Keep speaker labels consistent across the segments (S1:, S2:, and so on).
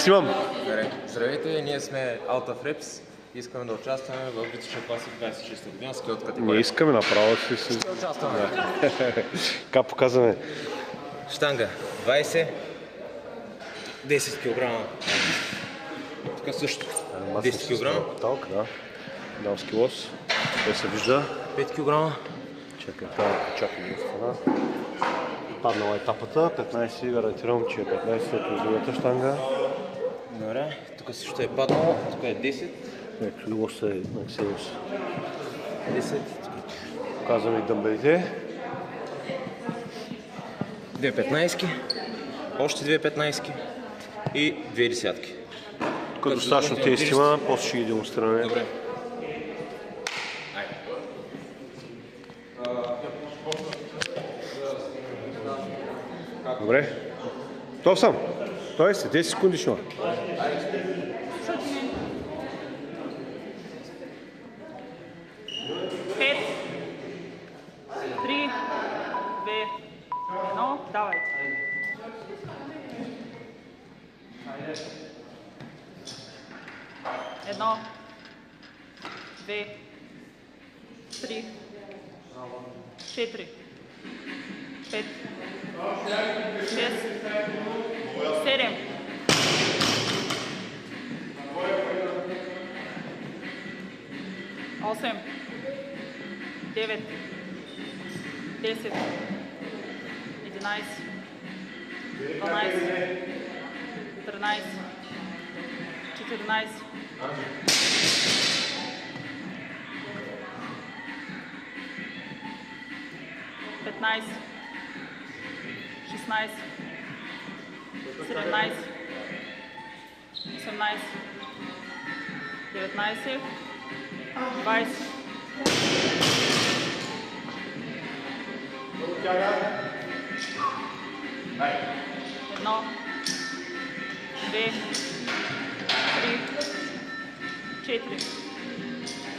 S1: Снимам.
S2: Здравейте, ние сме Out of Reps. Искаме да участваме в биточен класик 26 година скил от категория.
S1: Не искаме, направо си.
S2: Ще участваме.
S1: Как показваме?
S2: Штанга 20, 10 кг. Тук също 10 кг.
S1: Талк, да. Дамски лос. Той се вижда.
S2: 5 кг.
S1: Чакай, чакай до страна. Паднала етапата. 15, гарантирам, че е 15 от другата штанга.
S2: Добре, тук също е паднало. Тук е 10.
S1: Ето лос е на Ксенос.
S2: 10.
S1: Показваме и дъмбелите.
S2: 2 15, още 2 15 и 2 десятки.
S1: Тук достатъчно тест има, после ще ги демонстрираме.
S2: Добре.
S1: Добре. То съм. Той се 10 секунди ще има.
S3: Давай. Едно, две, три, четири, пет, шест, седем. Осем, девет, 10, 11, 12, 13, 14, 15, 16, 17, 18, 19, 20. Едно, две, три, четири,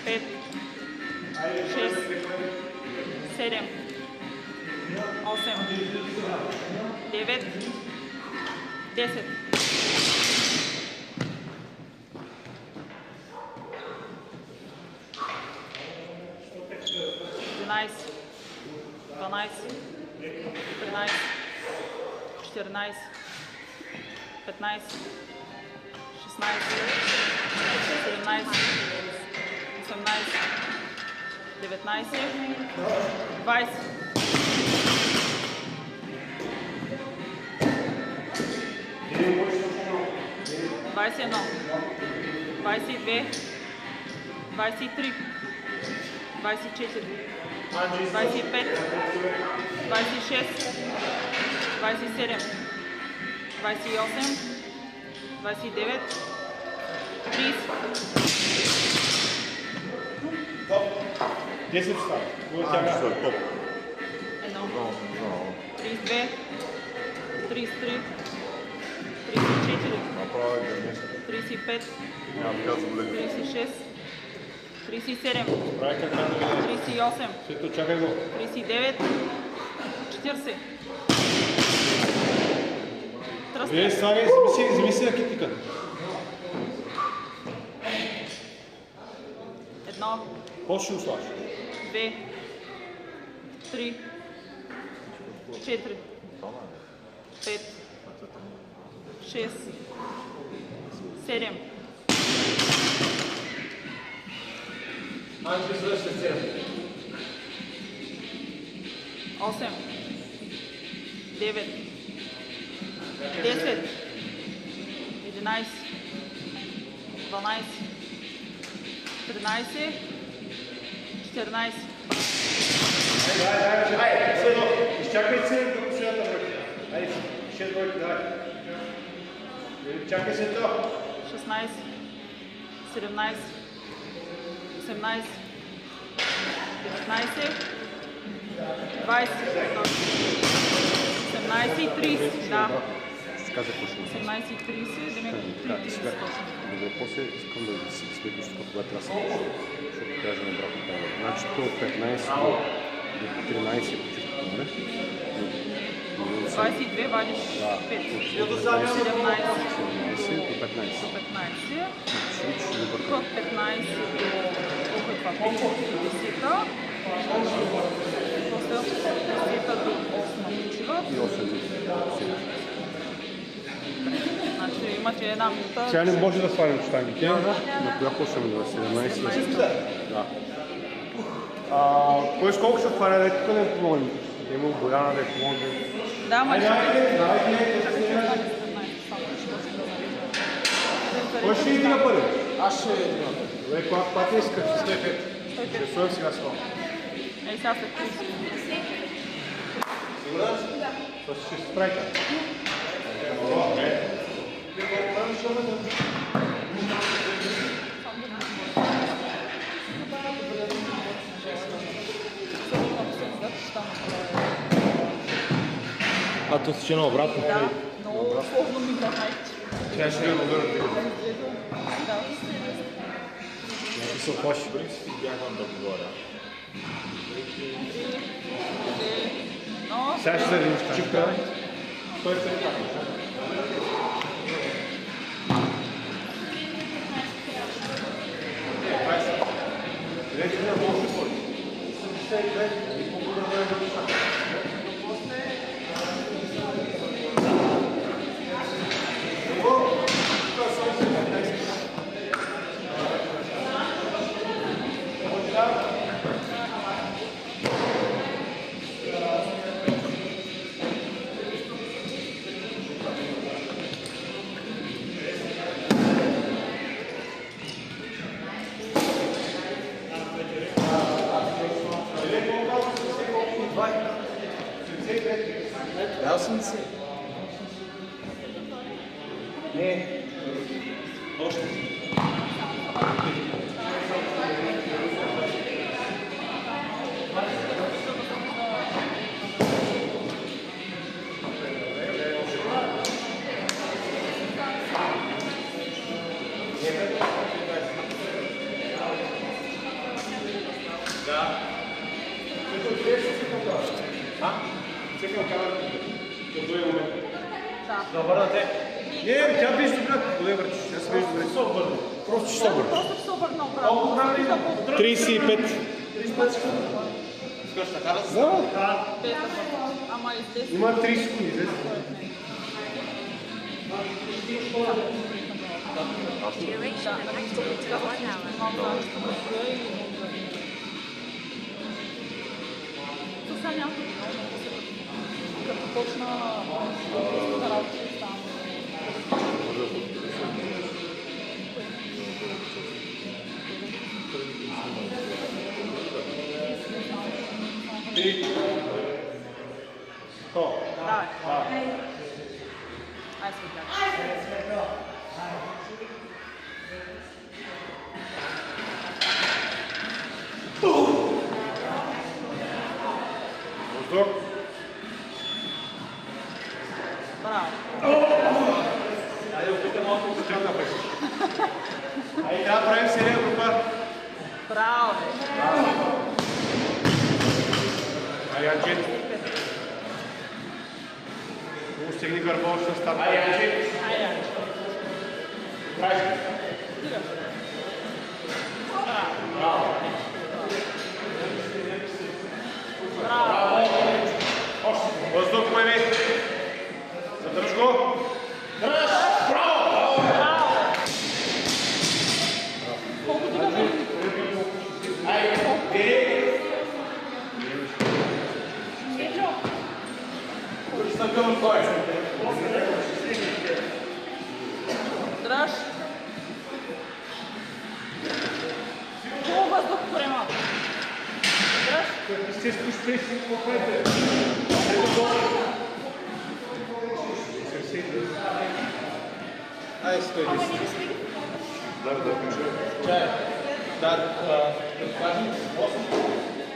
S3: пет, шест, седем, осем, девет, 10. Единайсет, 12, 13, 14, 15, 16, 17, 18, 19, 20. Двадесет едно, 22, 23, 24, 25, 26, 27, 28, 29, 30.
S4: 10 става. Топ.
S3: 32, 33, 34, 35, 36, 37, 38, 39, 40.
S4: Вие слагай, вземи си ракетника.
S3: Едно,
S4: Почни слагаш.
S3: 2, 3, 4, 5, 6, 7. Осем, 9, 10, 11, 12, 13, 14.
S4: Изчакай се до последната бройка. Айде, 6 бройки, давай. Чакай се то.
S3: 16, 17, 18, 19, 20, 18 и 30, да. 18 и 30, да ме 30 точно.
S1: Добре, после искам да ви си следваш тук, когато трябва да се случи, защото кажем обратно това. Значи тук от 15 до 13 почивка, добре?
S3: 22 вадиш 5, 17,
S1: 17 до
S3: до 15.
S1: Швич, добър.
S3: От 15 до колко е това? 10-та. После от 10-та до 8 почиват.
S1: И 8 сега.
S3: Значи имате една минута.
S4: Сега не може да свалим штангите.
S1: На коя почваме да 17? Да.
S4: Кой с колко ще отваря, да тук да им помогнем? Да има Бояна, да я помогнем.
S3: Да, ма
S4: Кой ще иди на първи?
S2: Аз ще идвам.
S4: Добре, пак не искаш, че сте пет. Ще стоям сега с това.
S3: Ей, сега след 30 минути.
S4: Сигурен си? Това ще се справите.
S2: А то си наобратно.
S3: Да, много сложно ми да хайче.
S4: Сега ще ви мога да ти.
S3: Да.
S4: Ще се оплаши.
S2: Бягвам да говоря.
S3: Но,
S4: Сега ще се видим с чипка. Той се така. Вече не може да ходи. 82 и колко да бъде да душата.
S2: Да, съм си.
S4: Не. Още. Да обърнате. Не, тя виж добре. Добре върчиш. Тя се виж добре. Просто ще се обърна.
S3: просто се обърна обратно.
S4: 35.
S2: Искаш така да се?
S4: Да.
S3: Ама издесна.
S4: Има 30 секунди. Излез.
S5: Duration activated for 1 hour.
S3: Сега някакво като почна да работи там. Давай. Ай, сега.
S4: Воздух.
S3: Браво.
S4: Айде, опитам малко да се напред. Айде, трябва да правим серия група.
S3: Браво.
S4: Айде, Анджи. Много стегни гърба, ще става. Айде, Анджи.
S3: Айде.
S4: Правиш.
S3: Браво.
S4: Въздух поеме. Задърж го. Дръж. Браво!
S3: Колко дигаме?
S4: Айде. Стъпвам кой.
S3: Дръж. Хубаво въздух приема. Дръж.
S4: Ще спустиш по пътя.
S2: Ай, стой.
S4: Чай.
S2: Да,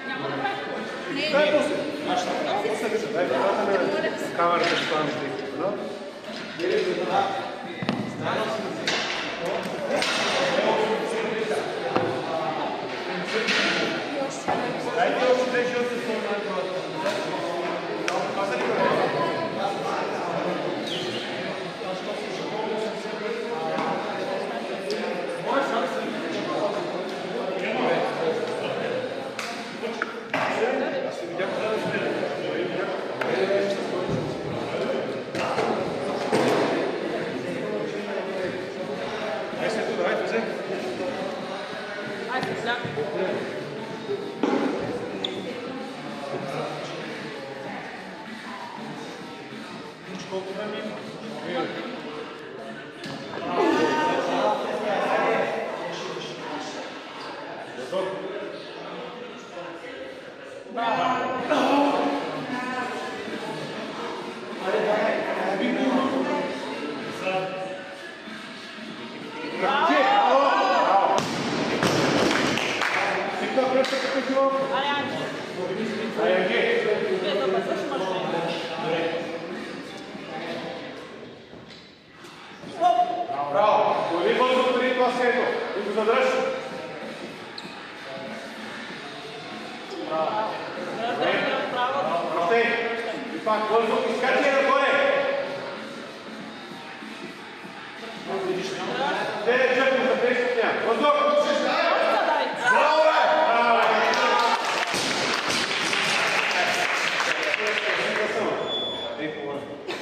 S3: Няма да прави.
S4: Дай после. Дай камерата ще това мисли. Дайте още две жълти
S3: 15, да.
S4: Колко време има?
S3: Аре, Анчи. Вие да пасаш машина.
S4: Браво! Дори въздух преди това седно. И го задръж.
S3: Право.
S4: Простей. И пак въздух. Изкачи нагоре. Те чакай за 10 дня. Въздух! Браво, бе!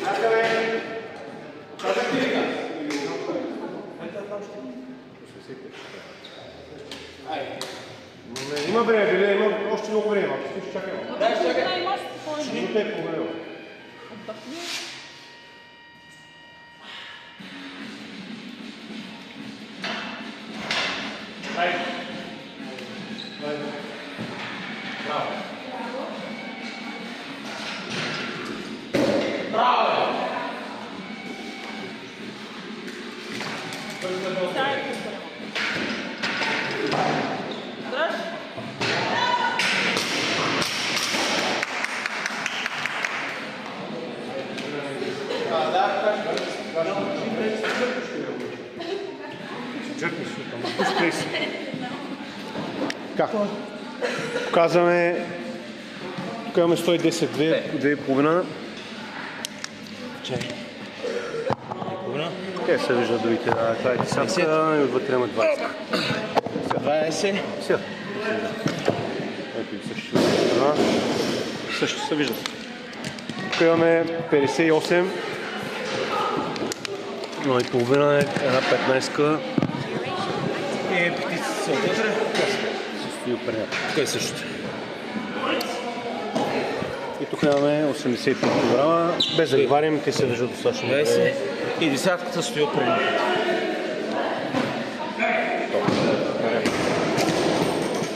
S4: Някъде. Казах ти ли га? Има време, Биле, има още много време. Ако си чакай. Минута и половина. Така. Показваме. Тук имаме 110, 2,5. Къде се вижда другите? Това е десятка и отвътре има 20.
S2: 20.
S4: Сега. Ето и също. Също се вижда. Тук имаме 58. 1,5 е една 15-ка.
S2: И птиците са отвътре.
S4: Стои опреня.
S2: Тук е същото.
S4: И тук имаме 85 кг. Без да ги варим, те се виждат достатъчно.
S2: 20. И десятката стои опреня.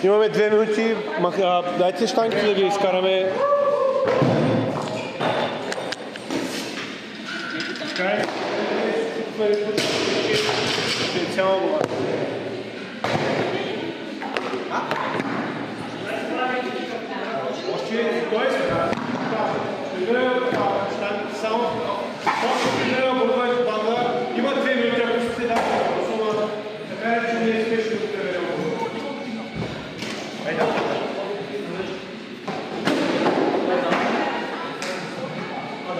S4: Имаме 2 минути. Дайте щанките да ги изкараме. Специално. Още той е сега. Само банда. Има 2 минути, ако ще се дадат. Така е, че не е спешно да те айде.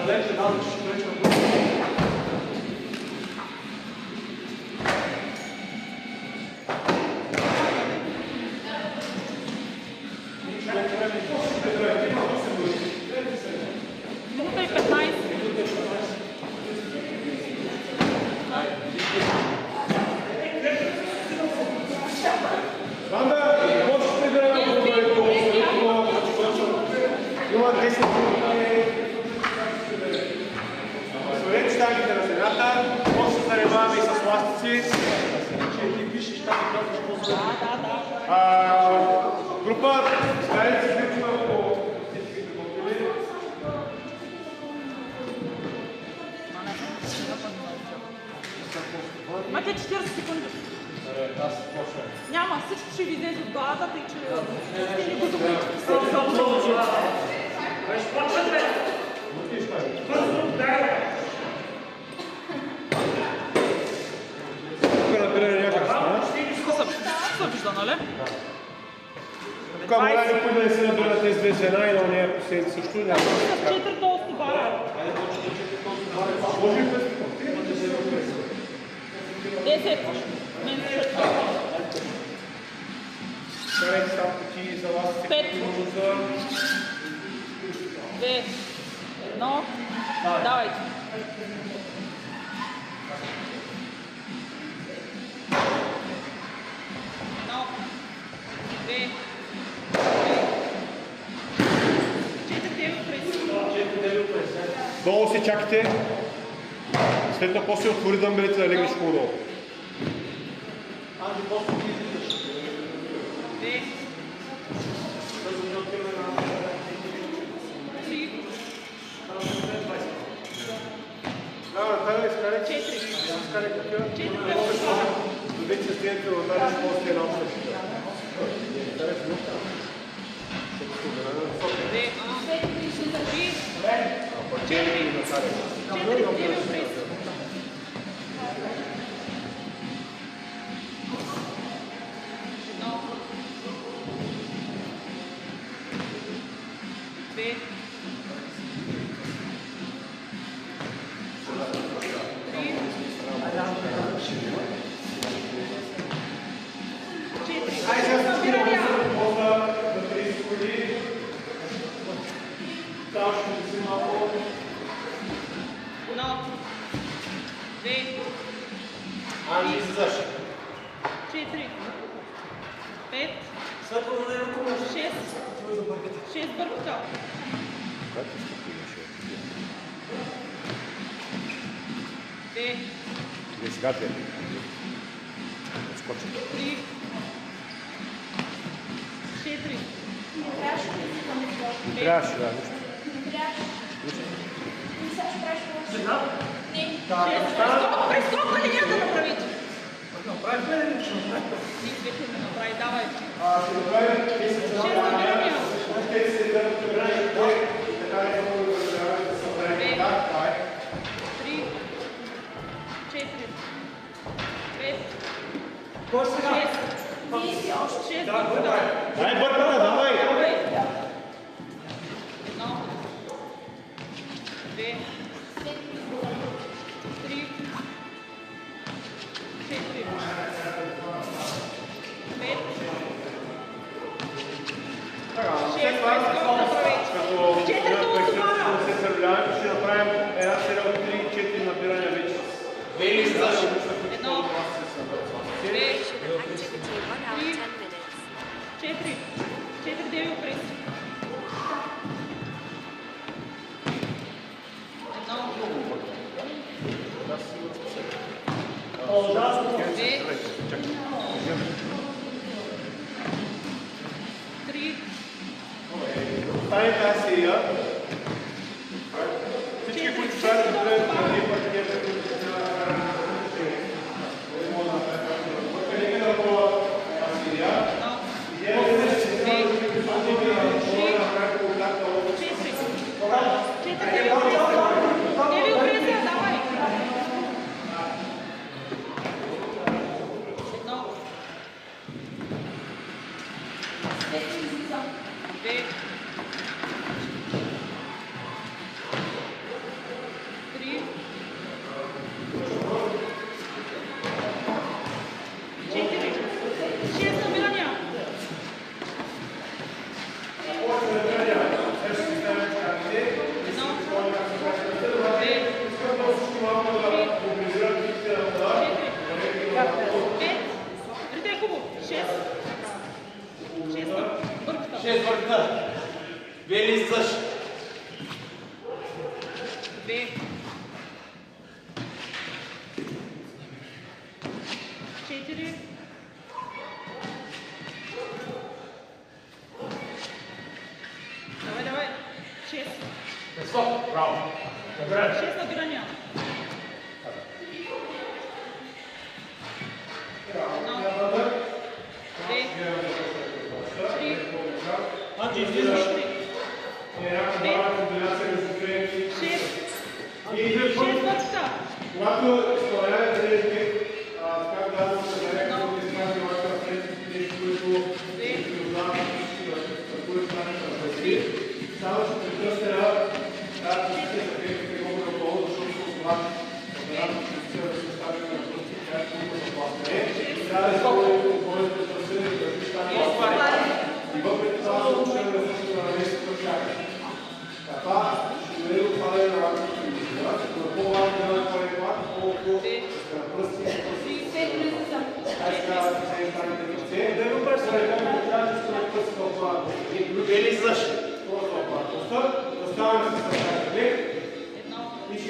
S4: Далече дадам, че ще преча.
S3: Минута и 15.
S4: Банда, можете да има 10 минути. Свалете щангите на земята, може да се занимаваме и с ластици. Група, старите се включва по
S3: Имате 40 секунди. Няма, всичко ще ви излезе от главата, тъй че сте не го добрите.
S4: тук набиране някакъв страна.
S3: Се вижда, нали?
S4: Тук моля никой да не се набира тези две звена и на нея последните също.
S3: С 4 толсти бара.
S4: Може ли през
S3: 10.
S4: карайте сам пъти за вас.
S3: 5. 2. 1. Давайте.
S4: После чакате, след това после отвори дъмбелите да легнеш по-долу. Сега те. Отскочи.
S3: 3, 4.
S1: Не трябваше, да, нищо.
S3: Прескока ли няма да направите? Направихме ли нещо? Искахме да направи, давай.
S4: Ще направим 10 набирания. Дай бърката, давай!
S3: Едно, две, три, четири, пет, шест,
S4: Като се сървляваме, ще направим една серия от 3-4 набирания вече.
S3: едно, две,
S5: Activity 1 hour 10 minutes.
S3: четири, 4-9 през. Две, три,
S4: Стане тази серия. Всички, които правят да бъдат на един път,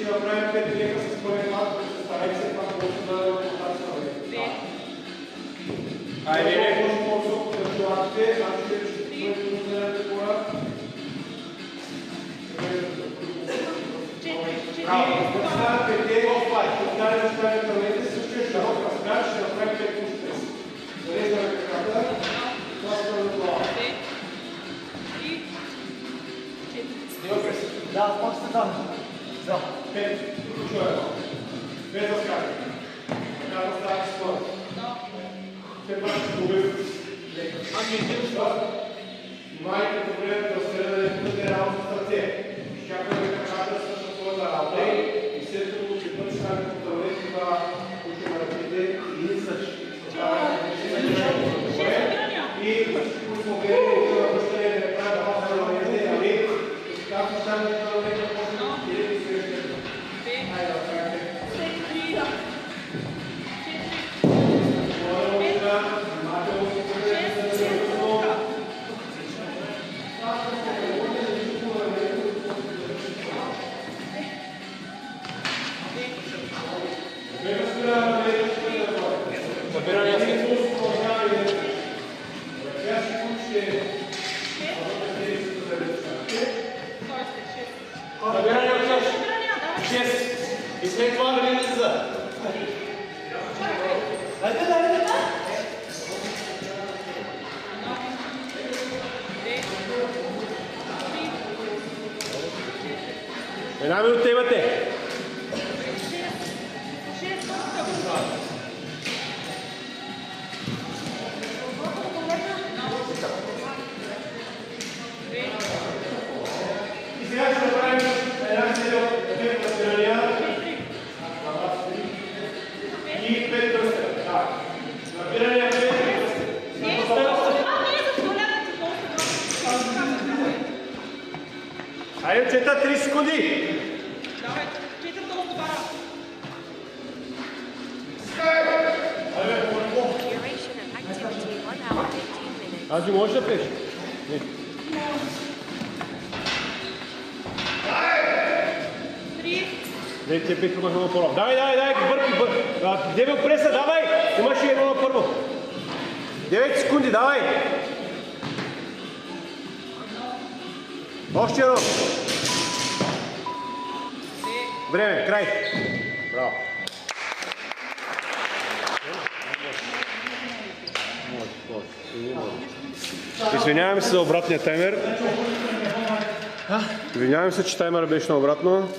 S4: ще направим 5 лека с първи път, старайте се пак да ротация на лека. Айде, може по-високо да желатите, значи ще бъдете нуждането хора. Браво, да стават 5 офлайн, да ставите тълнете, същия широк размер, ще направим 5 пушки. Зареждаме краката, това става на глава.
S6: Да, после там. Да.
S4: 5, тук чуя. Без разкари. Така да стават скоро. Все пак ще губим. Ами един шпас. Внимайте добре да следва да бъдете реално с ръце. Чакаме краката да свършат своята работа и след като ще бъдеш на потълнете това, които на ръцете и не също. И които сме гледали да връщане да направят хора на ръцете, ами както стане да връщане да може да срещате. Айде да правите.
S6: Набиране от 6. И след това да мине за. Дайте.
S4: Една минута имате. И сега ще направим една серия от 5 разпирания и 5 тръста. Набирания 5 Айде, чета 30 секунди.
S5: Duration of activity 1 hour 15 minutes.
S4: Ази, можеш да пеш? Дайте пих имаш едно първо. Давай, бърки. Дебел преса, давай! Имаш и едно на първо. 9 секунди, давай! Още едно. Време, край. Браво. Извиняваме се за обратния таймер. Извиняваме се, че таймерът беше на обратно.